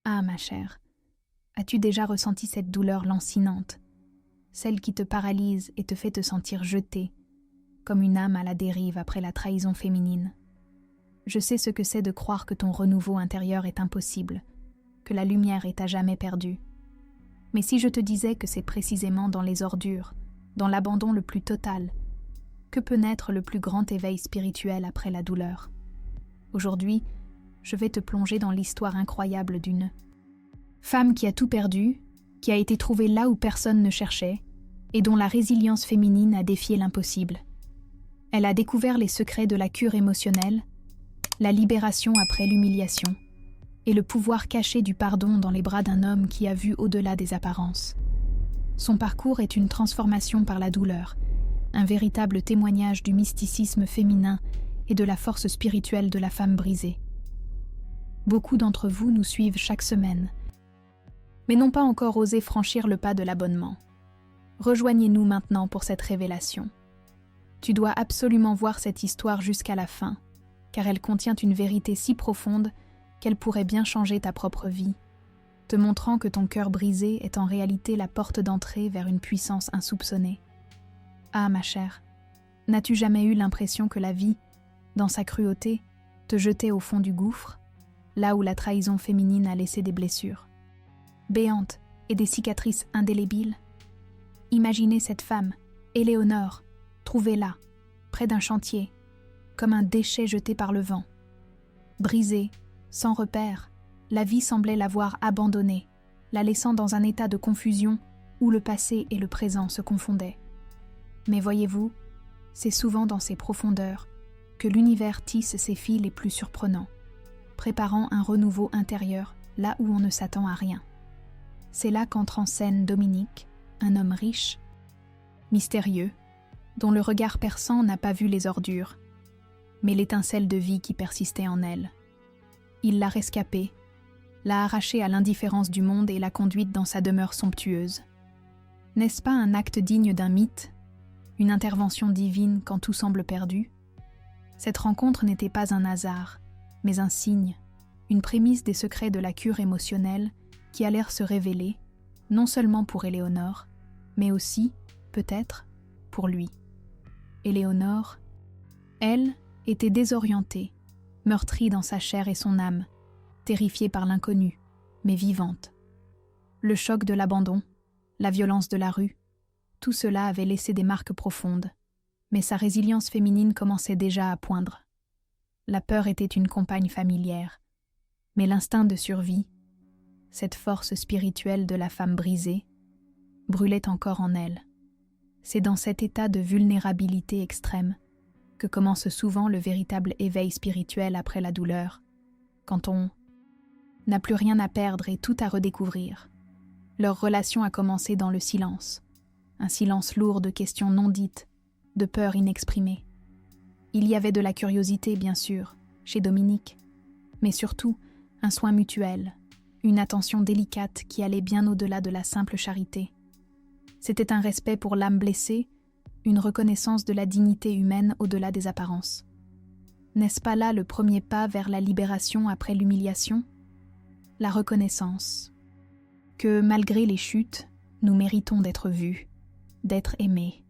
Ah, ma chère, as-tu déjà ressenti cette douleur lancinante, celle qui te paralyse et te fait te sentir jetée, comme une âme à la dérive après la trahison féminine? Je sais ce que c'est de croire que ton renouveau intérieur est impossible, que la lumière est à jamais perdue. Mais si je te disais que c'est précisément dans les ordures, dans l'abandon le plus total, que peut naître le plus grand éveil spirituel après la douleur? Aujourd'hui, je vais te plonger dans l'histoire incroyable d'une femme qui a tout perdu, qui a été trouvée là où personne ne cherchait, et dont la résilience féminine a défié l'impossible. Elle a découvert les secrets de la cure émotionnelle, la libération après l'humiliation, et le pouvoir caché du pardon dans les bras d'un homme qui a vu au-delà des apparences. Son parcours est une transformation par la douleur, un véritable témoignage du mysticisme féminin et de la force spirituelle de la femme brisée. Beaucoup d'entre vous nous suivent chaque semaine, mais n'ont pas encore osé franchir le pas de l'abonnement. Rejoignez-nous maintenant pour cette révélation. Tu dois absolument voir cette histoire jusqu'à la fin, car elle contient une vérité si profonde qu'elle pourrait bien changer ta propre vie, te montrant que ton cœur brisé est en réalité la porte d'entrée vers une puissance insoupçonnée. Ah, ma chère, n'as-tu jamais eu l'impression que la vie, dans sa cruauté, te jetait au fond du gouffre, là où la trahison féminine a laissé des blessures béantes et des cicatrices indélébiles? Imaginez cette femme, Éléonore, trouvée là, près d'un chantier, comme un déchet jeté par le vent. Brisée, sans repère, la vie semblait l'avoir abandonnée, la laissant dans un état de confusion où le passé et le présent se confondaient. Mais voyez-vous, c'est souvent dans ces profondeurs que l'univers tisse ses fils les plus surprenants, préparant un renouveau intérieur là où on ne s'attend à rien. C'est là qu'entre en scène Dominique, un homme riche, mystérieux, dont le regard perçant n'a pas vu les ordures, mais l'étincelle de vie qui persistait en elle. Il l'a rescapée, l'a arrachée à l'indifférence du monde et l'a conduite dans sa demeure somptueuse. N'est-ce pas un acte digne d'un mythe, une intervention divine quand tout semble perdu? Cette rencontre n'était pas un hasard, mais un signe, une prémisse des secrets de la cure émotionnelle qui allèrent se révéler, non seulement pour Éléonore, mais aussi, peut-être, pour lui. Éléonore, elle, était désorientée, meurtrie dans sa chair et son âme, terrifiée par l'inconnu, mais vivante. Le choc de l'abandon, la violence de la rue, tout cela avait laissé des marques profondes, mais sa résilience féminine commençait déjà à poindre. La peur était une compagne familière, mais l'instinct de survie, cette force spirituelle de la femme brisée, brûlait encore en elle. C'est dans cet état de vulnérabilité extrême que commence souvent le véritable éveil spirituel après la douleur, quand on n'a plus rien à perdre et tout à redécouvrir. Leur relation a commencé dans le silence, un silence lourd de questions non dites, de peurs inexprimées. Il y avait de la curiosité, bien sûr, chez Dominique, mais surtout un soin mutuel, une attention délicate qui allait bien au-delà de la simple charité. C'était un respect pour l'âme blessée, une reconnaissance de la dignité humaine au-delà des apparences. N'est-ce pas là le premier pas vers la libération après l'humiliation? La reconnaissance que, malgré les chutes, nous méritons d'être vus, d'être aimés.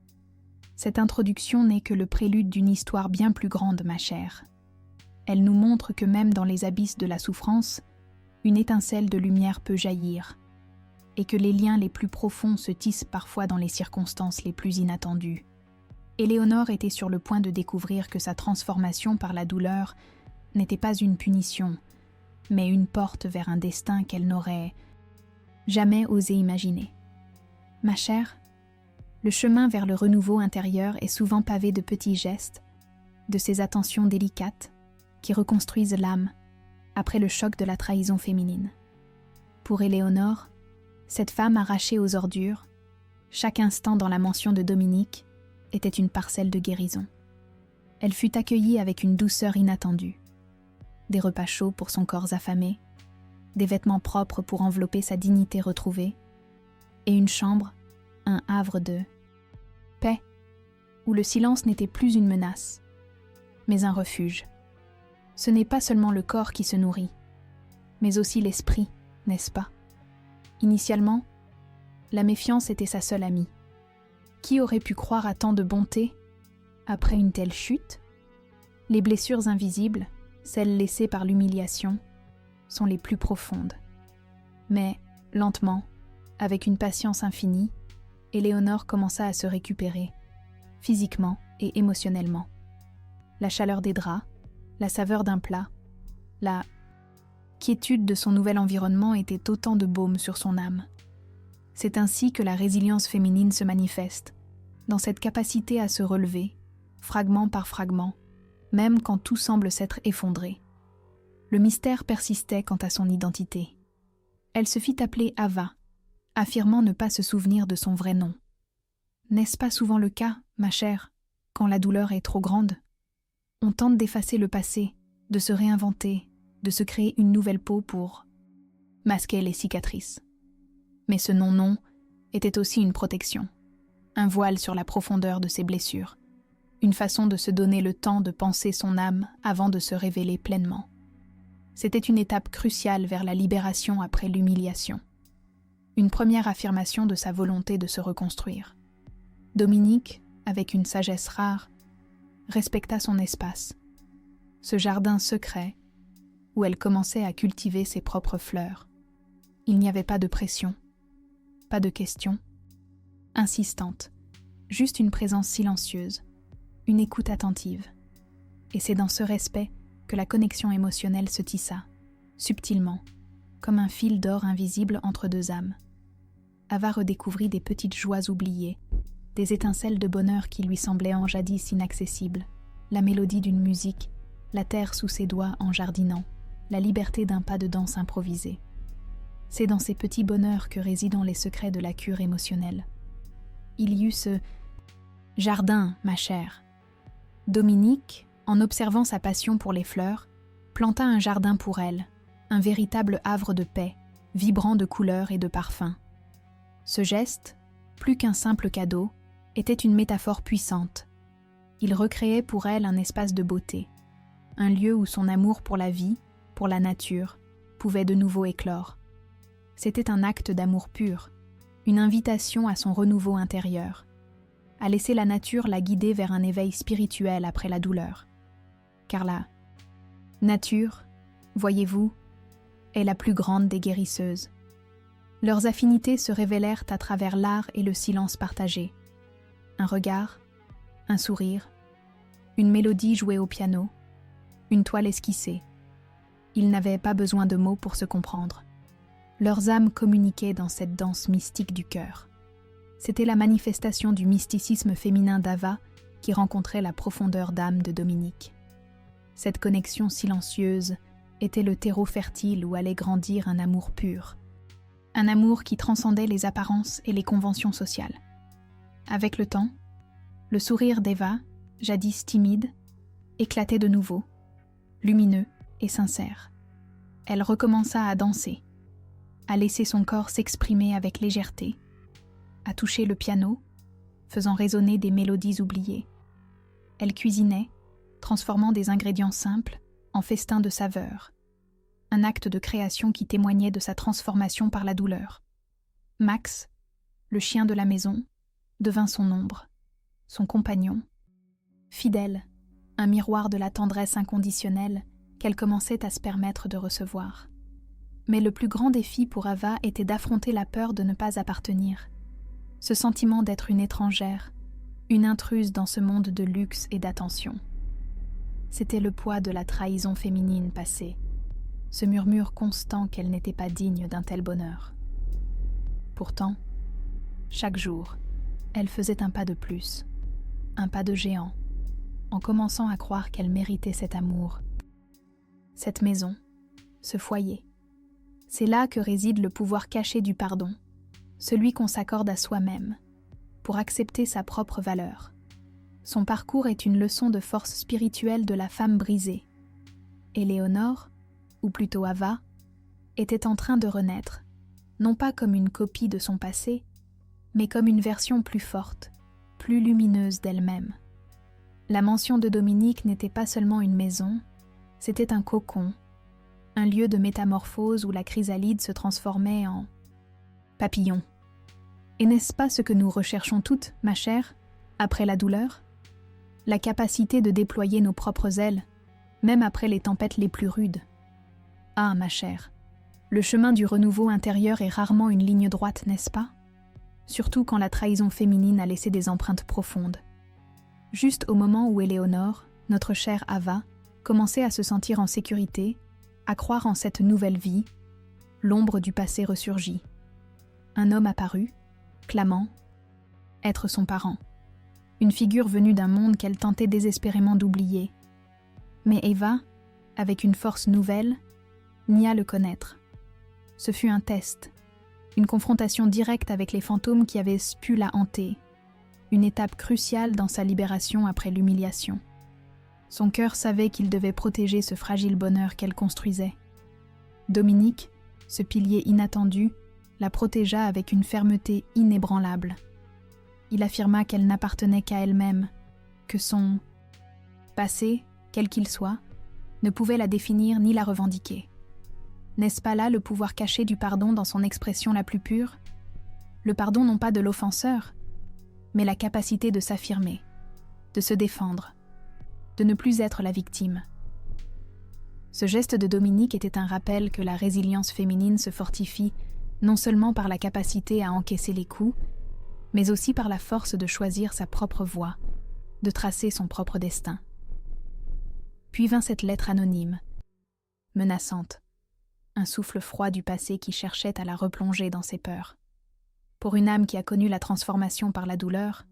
Cette introduction n'est que le prélude d'une histoire bien plus grande, ma chère. Elle nous montre que même dans les abysses de la souffrance, une étincelle de lumière peut jaillir, et que les liens les plus profonds se tissent parfois dans les circonstances les plus inattendues. Éléonore était sur le point de découvrir que sa transformation par la douleur n'était pas une punition, mais une porte vers un destin qu'elle n'aurait jamais osé imaginer. Ma chère, le chemin vers le renouveau intérieur est souvent pavé de petits gestes, de ces attentions délicates qui reconstruisent l'âme après le choc de la trahison féminine. Pour Éléonore, cette femme arrachée aux ordures, chaque instant dans la mention de Dominique, était une parcelle de guérison. Elle fut accueillie avec une douceur inattendue. Des repas chauds pour son corps affamé, des vêtements propres pour envelopper sa dignité retrouvée, et une chambre, un havre de paix, où le silence n'était plus une menace, mais un refuge. Ce n'est pas seulement le corps qui se nourrit, mais aussi l'esprit, n'est-ce pas? Initialement, la méfiance était sa seule amie. Qui aurait pu croire à tant de bonté après une telle chute? Les blessures invisibles, celles laissées par l'humiliation, sont les plus profondes. Mais, lentement, avec une patience infinie, Éléonore commença à se récupérer, physiquement et émotionnellement. La chaleur des draps, la saveur d'un plat, la quiétude de son nouvel environnement étaient autant de baume sur son âme. C'est ainsi que la résilience féminine se manifeste, dans cette capacité à se relever, fragment par fragment, même quand tout semble s'être effondré. Le mystère persistait quant à son identité. Elle se fit appeler Ava, affirmant ne pas se souvenir de son vrai nom. N'est-ce pas souvent le cas, ma chère, quand la douleur est trop grande? On tente d'effacer le passé, de se réinventer, de se créer une nouvelle peau pour masquer les cicatrices. Mais ce non-nom était aussi une protection, un voile sur la profondeur de ses blessures, une façon de se donner le temps de penser son âme avant de se révéler pleinement. C'était une étape cruciale vers la libération après l'humiliation, une première affirmation de sa volonté de se reconstruire. Dominique, avec une sagesse rare, respecta son espace, ce jardin secret où elle commençait à cultiver ses propres fleurs. Il n'y avait pas de pression, pas de questions, insistante, juste une présence silencieuse, une écoute attentive. Et c'est dans ce respect que la connexion émotionnelle se tissa, subtilement, comme un fil d'or invisible entre deux âmes. Ava redécouvrit des petites joies oubliées, des étincelles de bonheur qui lui semblaient en jadis inaccessibles, la mélodie d'une musique, la terre sous ses doigts en jardinant, la liberté d'un pas de danse improvisé. C'est dans ces petits bonheurs que résident les secrets de la cure émotionnelle. Il y eut ce « jardin, ma chère ». Dominique, en observant sa passion pour les fleurs, planta un jardin pour elle, un véritable havre de paix, vibrant de couleurs et de parfums. Ce geste, plus qu'un simple cadeau, était une métaphore puissante. Il recréait pour elle un espace de beauté, un lieu où son amour pour la vie, pour la nature, pouvait de nouveau éclore. C'était un acte d'amour pur, une invitation à son renouveau intérieur, à laisser la nature la guider vers un éveil spirituel après la douleur. Car la nature, voyez-vous, est la plus grande des guérisseuses. Leurs affinités se révélèrent à travers l'art et le silence partagé. Un regard, un sourire, une mélodie jouée au piano, une toile esquissée. Ils n'avaient pas besoin de mots pour se comprendre. Leurs âmes communiquaient dans cette danse mystique du cœur. C'était la manifestation du mysticisme féminin d'Ava qui rencontrait la profondeur d'âme de Dominique. Cette connexion silencieuse était le terreau fertile où allait grandir un amour pur. Un amour qui transcendait les apparences et les conventions sociales. Avec le temps, le sourire d'Eva, jadis timide, éclatait de nouveau, lumineux et sincère. Elle recommença à danser, à laisser son corps s'exprimer avec légèreté, à toucher le piano, faisant résonner des mélodies oubliées. Elle cuisinait, transformant des ingrédients simples en festins de saveurs, un acte de création qui témoignait de sa transformation par la douleur. Max, le chien de la maison, devint son ombre, son compagnon, fidèle, un miroir de la tendresse inconditionnelle qu'elle commençait à se permettre de recevoir. Mais le plus grand défi pour Ava était d'affronter la peur de ne pas appartenir, ce sentiment d'être une étrangère, une intruse dans ce monde de luxe et d'attention. C'était le poids de la trahison féminine passée, ce murmure constant qu'elle n'était pas digne d'un tel bonheur. Pourtant, chaque jour, elle faisait un pas de plus, un pas de géant, en commençant à croire qu'elle méritait cet amour, cette maison, ce foyer. C'est là que réside le pouvoir caché du pardon, celui qu'on s'accorde à soi-même, pour accepter sa propre valeur. Son parcours est une leçon de force spirituelle de la femme brisée. Éléonore, ou plutôt Ava, était en train de renaître, non pas comme une copie de son passé, mais comme une version plus forte, plus lumineuse d'elle-même. La mention de Dominique n'était pas seulement une maison, c'était un cocon, un lieu de métamorphose où la chrysalide se transformait en papillon. Et n'est-ce pas ce que nous recherchons toutes, ma chère, après la douleur? La capacité de déployer nos propres ailes, même après les tempêtes les plus rudes. Ah, ma chère, le chemin du renouveau intérieur est rarement une ligne droite, n'est-ce pas? Surtout quand la trahison féminine a laissé des empreintes profondes. Juste au moment où Éléonore, notre chère Ava, commençait à se sentir en sécurité, à croire en cette nouvelle vie, l'ombre du passé ressurgit. Un homme apparut, clamant être son parent. Une figure venue d'un monde qu'elle tentait désespérément d'oublier. Mais Eva, avec une force nouvelle, nia le connaître. Ce fut un test, une confrontation directe avec les fantômes qui avaient pu la hanter, une étape cruciale dans sa libération après l'humiliation. Son cœur savait qu'il devait protéger ce fragile bonheur qu'elle construisait. Dominique, ce pilier inattendu, la protégea avec une fermeté inébranlable. Il affirma qu'elle n'appartenait qu'à elle-même, que son passé, quel qu'il soit, ne pouvait la définir ni la revendiquer. N'est-ce pas là le pouvoir caché du pardon dans son expression la plus pure? Le pardon non pas de l'offenseur, mais la capacité de s'affirmer, de se défendre, de ne plus être la victime. Ce geste de Dominique était un rappel que la résilience féminine se fortifie non seulement par la capacité à encaisser les coups, mais aussi par la force de choisir sa propre voie, de tracer son propre destin. Puis vint cette lettre anonyme, menaçante, un souffle froid du passé qui cherchait à la replonger dans ses peurs. Pour une âme qui a connu la transformation par la douleur,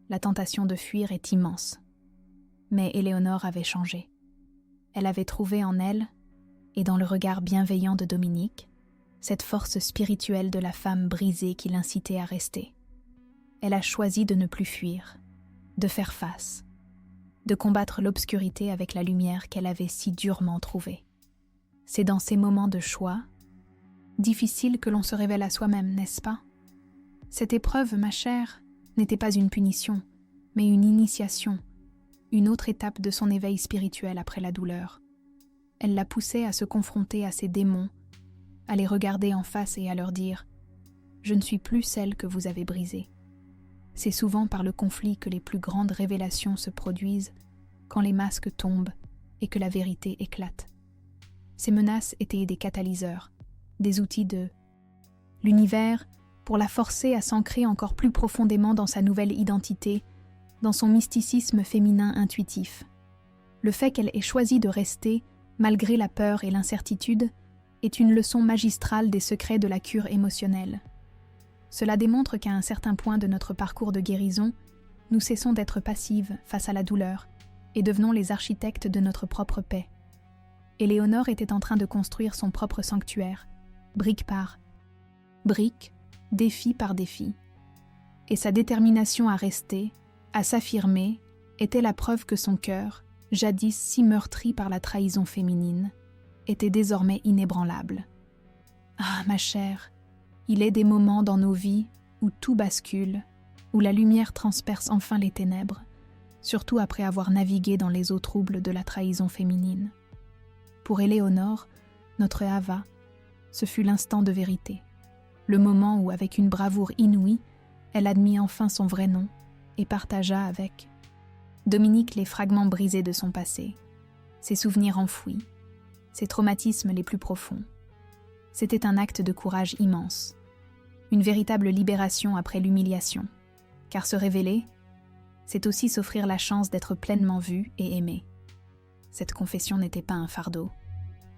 la tentation de fuir est immense. Mais Éléonore avait changé. Elle avait trouvé en elle, et dans le regard bienveillant de Dominique, cette force spirituelle de la femme brisée qui l'incitait à rester. Elle a choisi de ne plus fuir, de faire face, de combattre l'obscurité avec la lumière qu'elle avait si durement trouvée. C'est dans ces moments de choix, difficiles que l'on se révèle à soi-même, n'est-ce pas? Cette épreuve, ma chère, n'était pas une punition, mais une initiation, une autre étape de son éveil spirituel après la douleur. Elle la poussait à se confronter à ses démons, à les regarder en face et à leur dire « Je ne suis plus celle que vous avez brisée ». C'est souvent par le conflit que les plus grandes révélations se produisent, quand les masques tombent et que la vérité éclate. Ces menaces étaient des catalyseurs, des outils de l'univers pour la forcer à s'ancrer encore plus profondément dans sa nouvelle identité, dans son mysticisme féminin intuitif. Le fait qu'elle ait choisi de rester, malgré la peur et l'incertitude, est une leçon magistrale des secrets de la cure émotionnelle. Cela démontre qu'à un certain point de notre parcours de guérison, nous cessons d'être passives face à la douleur et devenons les architectes de notre propre paix. Éléonore était en train de construire son propre sanctuaire, brique par brique, défi par défi. Et sa détermination à rester, à s'affirmer, était la preuve que son cœur, jadis si meurtri par la trahison féminine, était désormais inébranlable. Ah, ma chère, il est des moments dans nos vies où tout bascule, où la lumière transperce enfin les ténèbres, surtout après avoir navigué dans les eaux troubles de la trahison féminine. Pour Éléonore, notre Ava, ce fut l'instant de vérité, le moment où, avec une bravoure inouïe, elle admit enfin son vrai nom et partagea avec Dominique les fragments brisés de son passé, ses souvenirs enfouis, ses traumatismes les plus profonds. C'était un acte de courage immense, une véritable libération après l'humiliation, car se révéler, c'est aussi s'offrir la chance d'être pleinement vu et aimé. Cette confession n'était pas un fardeau,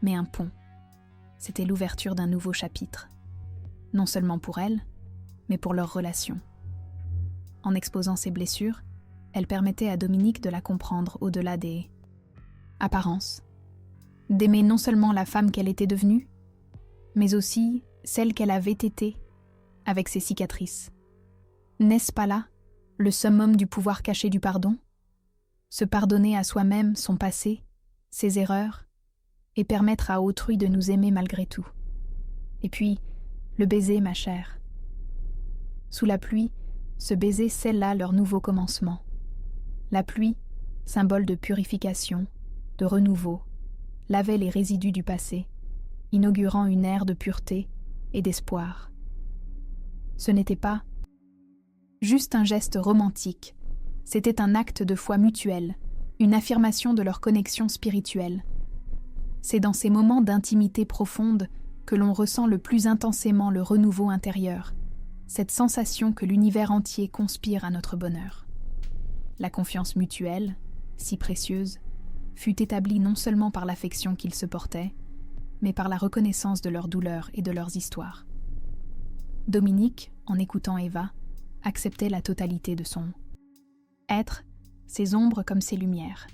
mais un pont. C'était l'ouverture d'un nouveau chapitre, non seulement pour elle, mais pour leur relation. En exposant ses blessures, elle permettait à Dominique de la comprendre au-delà des apparences, d'aimer non seulement la femme qu'elle était devenue, mais aussi celle qu'elle avait été, avec ses cicatrices. N'est-ce pas là le summum du pouvoir caché du pardon? Se pardonner à soi-même son passé, ses erreurs, et permettre à autrui de nous aimer malgré tout. Et puis, le baiser, ma chère. Sous la pluie, ce baiser scella leur nouveau commencement. La pluie, symbole de purification, de renouveau, lavait les résidus du passé, inaugurant une ère de pureté et d'espoir. Ce n'était pas juste un geste romantique, c'était un acte de foi mutuelle, une affirmation de leur connexion spirituelle. C'est dans ces moments d'intimité profonde que l'on ressent le plus intensément le renouveau intérieur, cette sensation que l'univers entier conspire à notre bonheur. La confiance mutuelle, si précieuse, fut établie non seulement par l'affection qu'ils se portaient, mais par la reconnaissance de leurs douleurs et de leurs histoires. Dominique, en écoutant Eva, acceptait la totalité de son être, ses ombres comme ses lumières.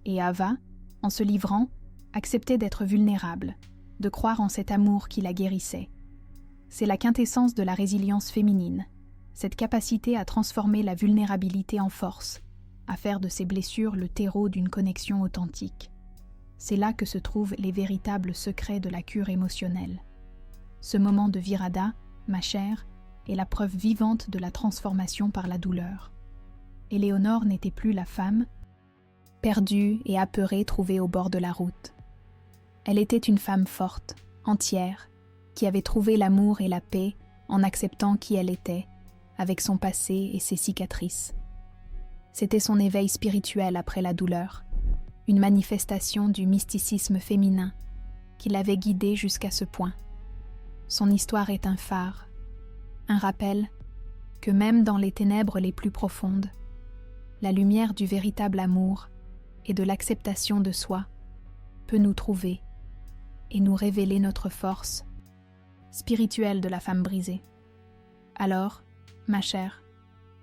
Et Ava, en se livrant, acceptait d'être vulnérable, de croire en cet amour qui la guérissait. C'est la quintessence de la résilience féminine, cette capacité à transformer la vulnérabilité en force, à faire de ses blessures le terreau d'une connexion authentique. C'est là que se trouvent les véritables secrets de la cure émotionnelle. Ce moment de Virada, ma chère, est la preuve vivante de la transformation par la douleur. Éléonore n'était plus la femme, perdue et apeurée trouvée au bord de la route. Elle était une femme forte, entière, qui avait trouvé l'amour et la paix en acceptant qui elle était, avec son passé et ses cicatrices. C'était son éveil spirituel après la douleur, une manifestation du mysticisme féminin qui l'avait guidée jusqu'à ce point. Son histoire est un phare, un rappel que même dans les ténèbres les plus profondes, la lumière du véritable amour et de l'acceptation de soi peut nous trouver et nous révéler notre force spirituelle de la femme brisée. Alors, ma chère,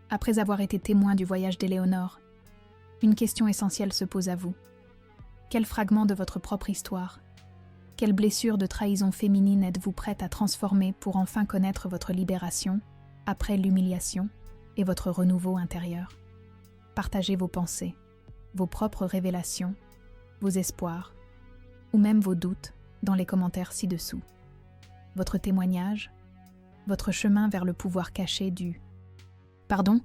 après avoir été témoin du voyage d'Éléonore, une question essentielle se pose à vous. Quel fragment de votre propre histoire, quelle blessure de trahison féminine êtes-vous prête à transformer pour enfin connaître votre libération après l'humiliation et votre renouveau intérieur? Partagez vos pensées, vos propres révélations, vos espoirs, ou même vos doutes dans les commentaires ci-dessous. Votre témoignage, votre chemin vers le pouvoir caché du pardon,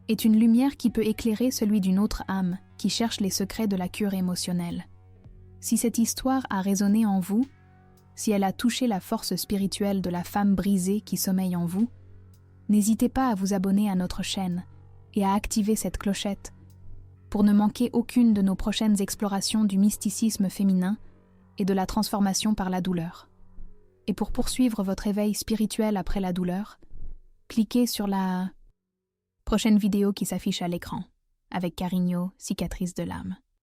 est une lumière qui peut éclairer celui d'une autre âme qui cherche les secrets de la cure émotionnelle. Si cette histoire a résonné en vous, si elle a touché la force spirituelle de la femme brisée qui sommeille en vous, n'hésitez pas à vous abonner à notre chaîne et à activer cette clochette pour ne manquer aucune de nos prochaines explorations du mysticisme féminin et de la transformation par la douleur. Et pour poursuivre votre éveil spirituel après la douleur, cliquez sur la prochaine vidéo qui s'affiche à l'écran, avec Carigno, cicatrice de l'âme.